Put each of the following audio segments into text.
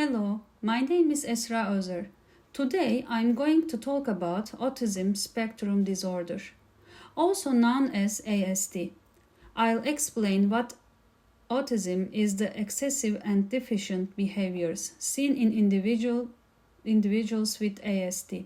Hello, my name is Esra Özer. Today I'm going to talk about autism spectrum disorder, also known as ASD. I'll explain what autism is, the excessive and deficient behaviors seen in individuals with ASD,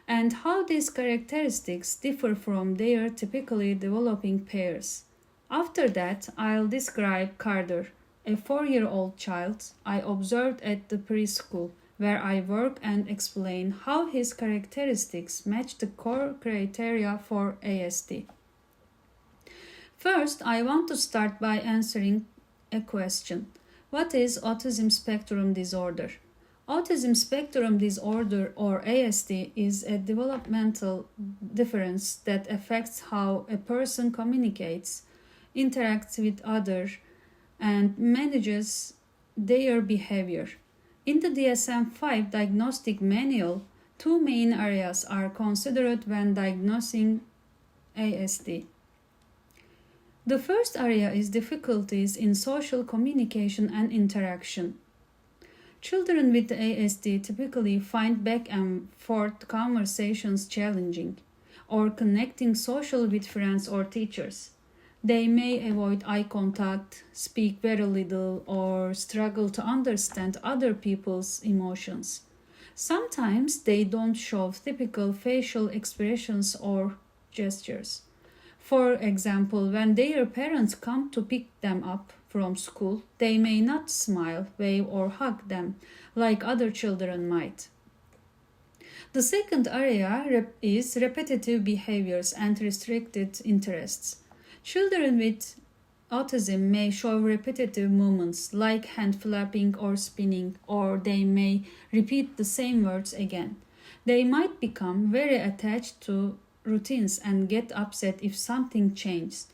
and how these characteristics differ from their typically developing peers. After that, I'll describe Carter, a 4-year-old child I observed at the preschool where I work, and explain how his characteristics match the core criteria for ASD. First, I want to start by answering a question. What is autism spectrum disorder? Autism spectrum disorder, or ASD, is a developmental difference that affects how a person communicates, interacts with others, and manages their behavior. In the DSM-5 diagnostic manual, two main areas are considered when diagnosing ASD. The first area is difficulties in social communication and interaction. Children with ASD typically find back and forth conversations challenging, or connecting social with friends or teachers. They may avoid eye contact, speak very little, or struggle to understand other people's emotions. Sometimes they don't show typical facial expressions or gestures. For example, when their parents come to pick them up from school, they may not smile, wave, or hug them like other children might. The second area is repetitive behaviors and restricted interests. Children with autism may show repetitive movements like hand flapping or spinning, or they may repeat the same words again. They might become very attached to routines and get upset if something changes.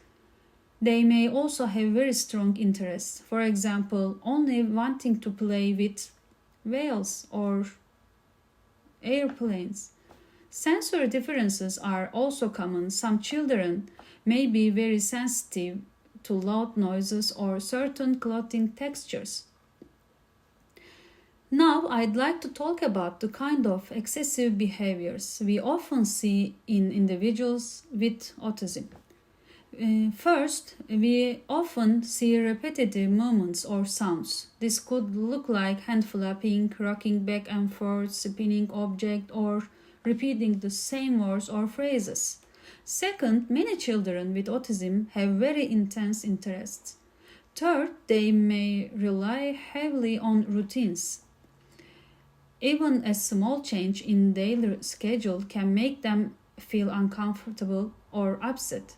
They may also have very strong interests, for example, only wanting to play with whales or airplanes. Sensory differences are also common. Some children may be very sensitive to loud noises or certain clothing textures. Now I'd like to talk about the kind of excessive behaviors we often see in individuals with autism. First, we often see repetitive movements or sounds. This could look like hand flapping, rocking back and forth, spinning object, or repeating the same words or phrases. Second, many children with autism have very intense interests. Third, they may rely heavily on routines. Even a small change in daily schedule can make them feel uncomfortable or upset.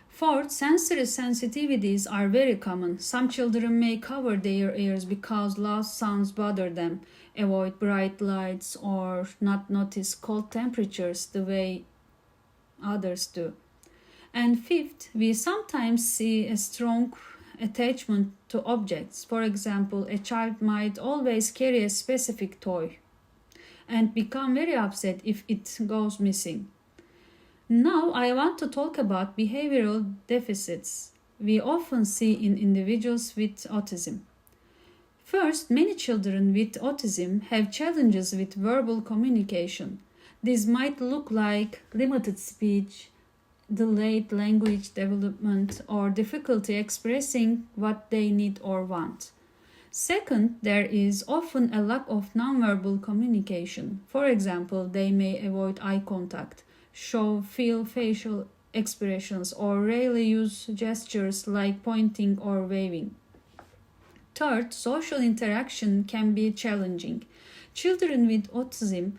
Fourth, sensory sensitivities are very common. Some children may cover their ears because loud sounds bother them, avoid bright lights, or not notice cold temperatures the way others do. And fifth, we sometimes see a strong attachment to objects. For example, a child might always carry a specific toy and become very upset if it goes missing. Now I want to talk about behavioral deficits we often see in individuals with autism. First, many children with autism have challenges with verbal communication. These might look like limited speech, delayed language development, or difficulty expressing what they need or want. Second, there is often a lack of nonverbal communication. For example, they may avoid eye contact, feel facial expressions, or rarely use gestures like pointing or waving. Third, social interaction can be challenging. Children with autism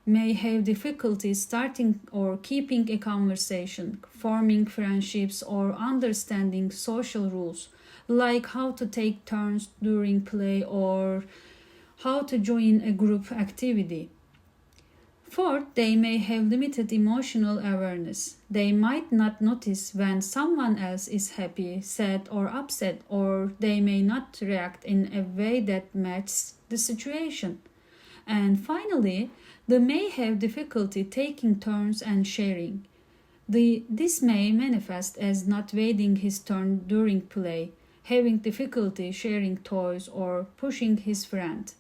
may have difficulty starting or keeping a conversation, forming friendships, or understanding social rules, like how to take turns during play or how to join a group activity. Fourth, they may have limited emotional awareness. They might not notice when someone else is happy, sad, or upset, or they may not react in a way that matches the situation. And finally, they may have difficulty taking turns and sharing. This may manifest as not waiting his turn during play, having difficulty sharing toys, or pushing his friend.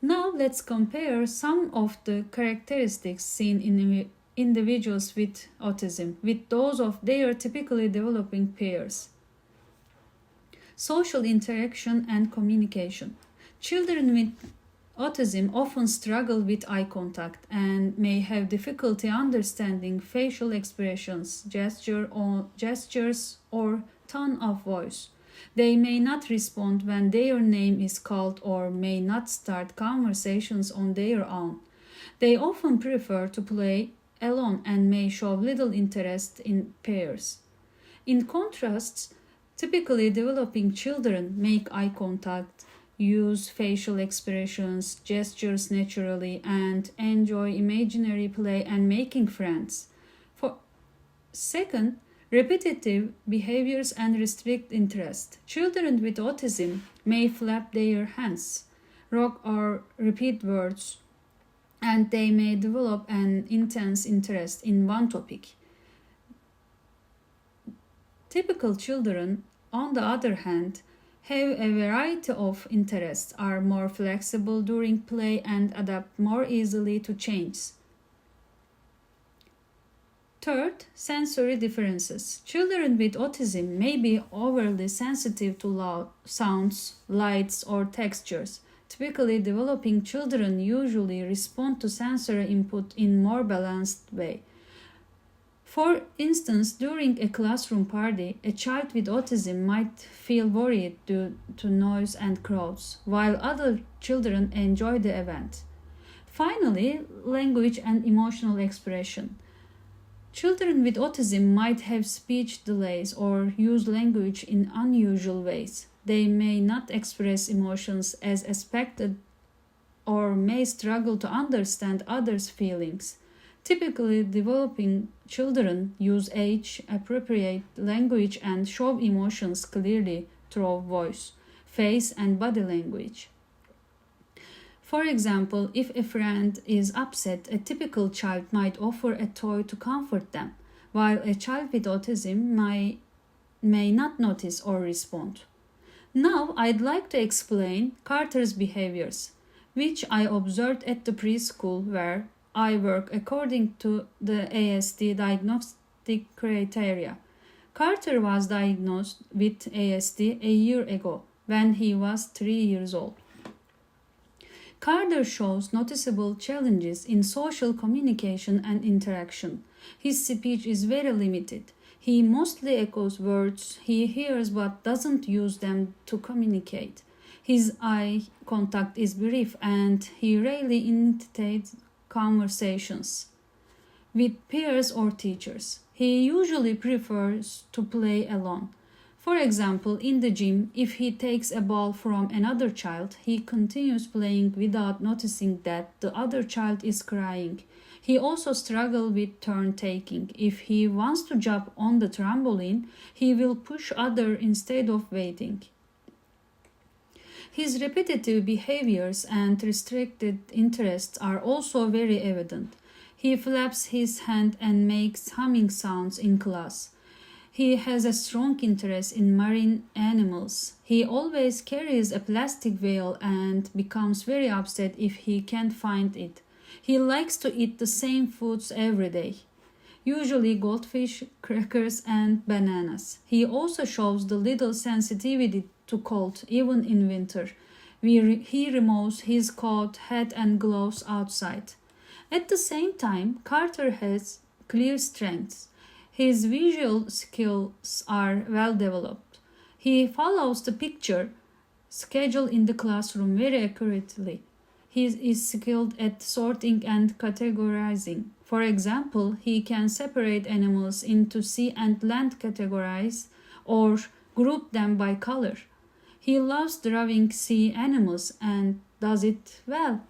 Now let's compare some of the characteristics seen in individuals with autism with those of their typically developing peers. Social interaction and communication. Children with autism often struggle with eye contact and may have difficulty understanding facial expressions, gestures, or tone of voice. They may not respond when their name is called or may not start conversations on their own. They often prefer to play alone and may show little interest in pairs. In contrast, typically developing children make eye contact, use facial expressions, gestures naturally, and enjoy imaginary play and making friends. Second, repetitive behaviors and restrict interest. Children with autism may flap their hands, rock or repeat words, and they may develop an intense interest in one topic. Typical children, on the other hand, have a variety of interests, are more flexible during play, and adapt more easily to change. Third, sensory differences. Children with autism may be overly sensitive to loud sounds, lights, or textures. Typically, developing children usually respond to sensory input in more balanced way. For instance, during a classroom party, a child with autism might feel worried due to noise and crowds, while other children enjoy the event. Finally, language and emotional expression. Children with autism might have speech delays or use language in unusual ways. They may not express emotions as expected or may struggle to understand others' feelings. Typically, developing children use age-appropriate language and show emotions clearly through voice, face, and body language. For example, if a friend is upset, a typical child might offer a toy to comfort them, while a child with autism may not notice or respond. Now, I'd like to explain Carter's behaviors, which I observed at the preschool where I work according to the ASD diagnostic criteria. Carter was diagnosed with ASD a year ago when he was 3 years old. Carter shows noticeable challenges in social communication and interaction. His speech is very limited. He mostly echoes words he hears but doesn't use them to communicate. His eye contact is brief and he rarely initiates conversations with peers or teachers. He usually prefers to play alone. For example, in the gym, if he takes a ball from another child, he continues playing without noticing that the other child is crying. He also struggles with turn taking. If he wants to jump on the trampoline, he will push others instead of waiting. His repetitive behaviors and restricted interests are also very evident. He flaps his hand and makes humming sounds in class. He has a strong interest in marine animals. He always carries a plastic veil and becomes very upset if he can't find it. He likes to eat the same foods every day, usually goldfish, crackers, and bananas. He also shows the little sensitivity to cold, even in winter. He removes his coat, hat, and gloves outside. At the same time, Carter has clear strengths. His visual skills are well developed. He follows the picture schedule in the classroom very accurately. He is skilled at sorting and categorizing. For example, he can separate animals into sea and land categories or group them by color. He loves drawing sea animals and does it well.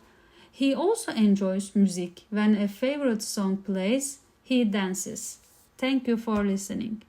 He also enjoys music. When a favorite song plays, he dances. Thank you for listening.